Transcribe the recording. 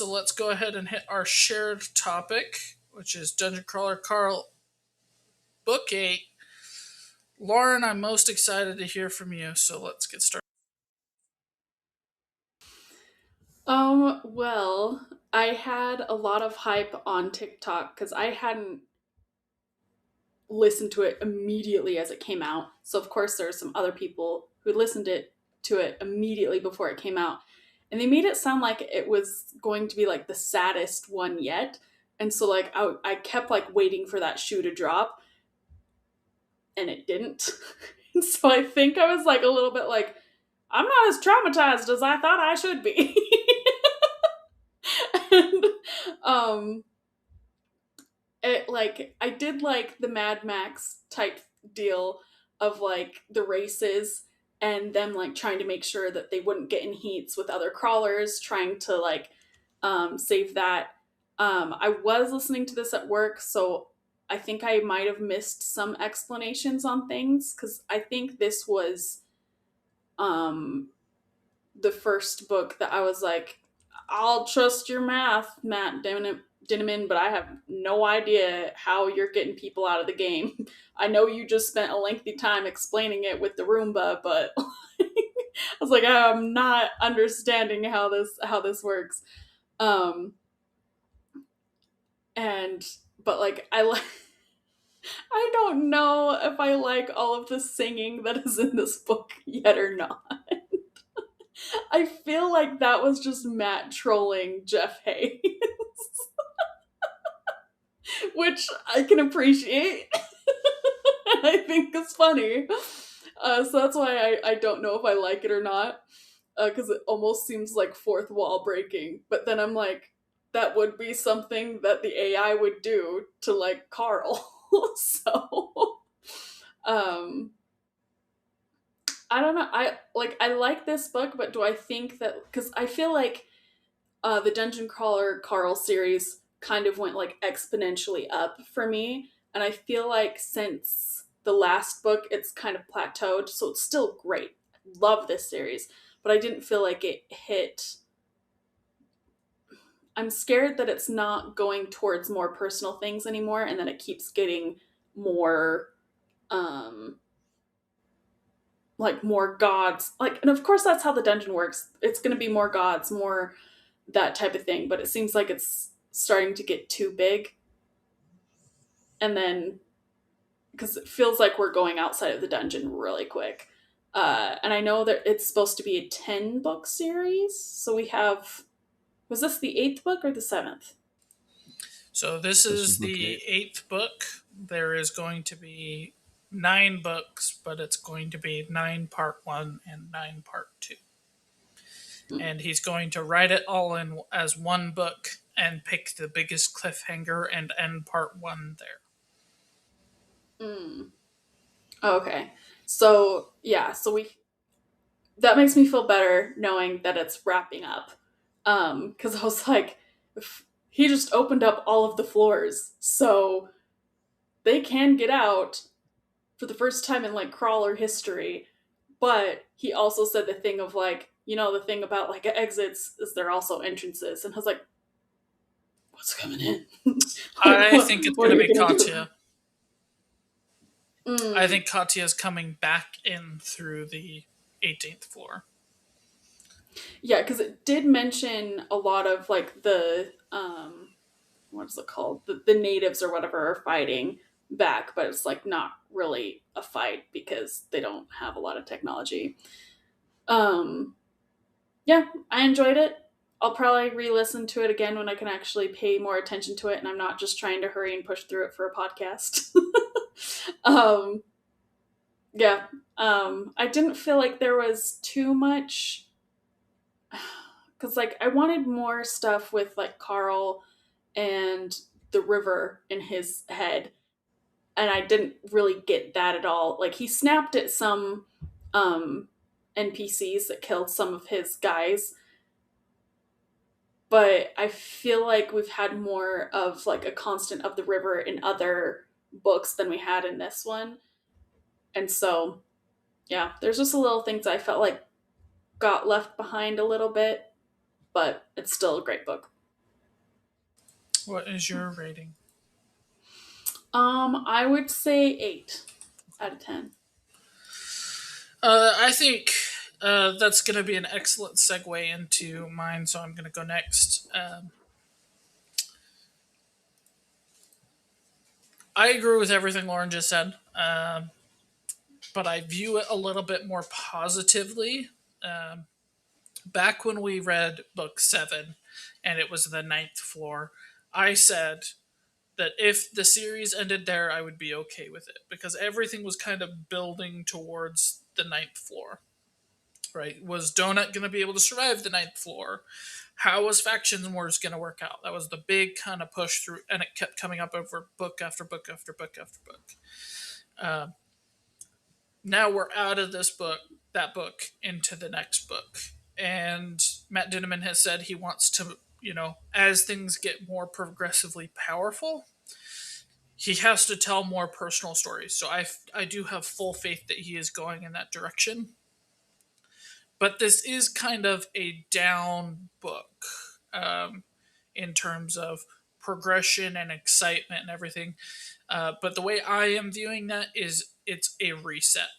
So let's go ahead and hit our shared topic, which is Dungeon Crawler Carl Book 8. Lauren, I'm most excited to hear from you, so let's get started. Well, I had a lot of hype on TikTok because I hadn't listened to it immediately as it came out. So of course there are some other people who listened to it immediately before it came out. And they made it sound like it was going to be like the saddest one yet. And so like I kept like waiting for that shoe to drop and it didn't. And so I think I was like a little bit like, I'm not as traumatized as I thought I should be. and um it like I did like the Mad Max type deal of like the races and them like trying to make sure that they wouldn't get in heats with other crawlers, trying to like save that. I was listening to this at work, so I think I might have missed some explanations on things because I think this was um, the first book that I was like, I'll trust your math, Matt Dinneman, but I have no idea how you're getting people out of the game. I know you just spent a lengthy time explaining it with the Roomba, but I was like, I'm not understanding how this works. Um, and but like I like. I don't know if I like all of the singing that is in this book yet or not. I feel like that was just Matt trolling Jeff Hayes, which I can appreciate. I think it's funny. So that's why I don't know if I like it or not, because it almost seems like fourth wall breaking. But then I'm like, that would be something that the AI would do to like Carl. so, um, I don't know. I like this book, but do I think that because I feel like the Dungeon Crawler Carl series kind of went like exponentially up for me. And I feel like since the last book, it's kind of plateaued. So it's still great. Love this series. But I didn't feel like it hit. I'm scared that it's not going towards more personal things anymore and that it keeps getting more, um, like more gods. Like, and of course, that's how the dungeon works. It's going to be more gods, more that type of thing. But it seems like it's starting to get too big, and then because it feels like we're going outside of the dungeon really quick. And I know that it's supposed to be a 10 book series. So we have, was this the eighth book or the seventh? So this This was is book the 8. eighth book. There is going to be 9 books, but it's going to be 9 part 1 and 9 part 2. Mm. And he's going to write it all in as one book and pick the biggest cliffhanger and end part 1 there. Mm. Okay. So yeah, so we that makes me feel better knowing that it's wrapping up. Because I was like, he just opened up all of the floors, so they can get out for the first time in like crawler history. But he also said the thing of like, the thing about like exits is there also entrances, and I was like, what's coming in? like, I what think it's what going are to you be gonna do? Katya. I Mm, think Katya's coming back in through the 18th floor. yeah, because it did mention a lot of like the what is it called? The natives or whatever are fighting back, but it's like not really a fight because they don't have a lot of technology. Um, yeah, I enjoyed it. I'll probably re-listen to it again when I can actually pay more attention to it, and I'm not just trying to hurry and push through it for a podcast. um, yeah, I didn't feel like there was too much because like I wanted more stuff with like Carl and the river in his head, and I didn't really get that at all. Like he snapped at some um NPCs that killed some of his guys, but I feel like we've had more of like a constant of the river in other books than we had in this one. And so, yeah, there's just a little things I felt like got left behind a little bit, but it's still a great book. What is your rating? I would say 8 out of 10. I think that's going to be an excellent segue into mine, so I'm going to go next. I agree with everything Lauren just said, but I view it a little bit more positively. Um, Back when we read book 7 and it was the ninth floor, I said that if the series ended there, I would be okay with it because everything was kind of building towards the ninth floor. Right? Was Donut going to be able to survive the ninth floor? How was Faction Wars going to work out? That was the big kind of push through, and it kept coming up over book after book after book after book. Um, Now we're out of this book, that book, into the next book. And Matt Dinneman has said he wants to, as things get more progressively powerful, he has to tell more personal stories. So I do have full faith that he is going in that direction. But this is kind of a down book in terms of progression and excitement and everything. But the way I am viewing that is it's a reset.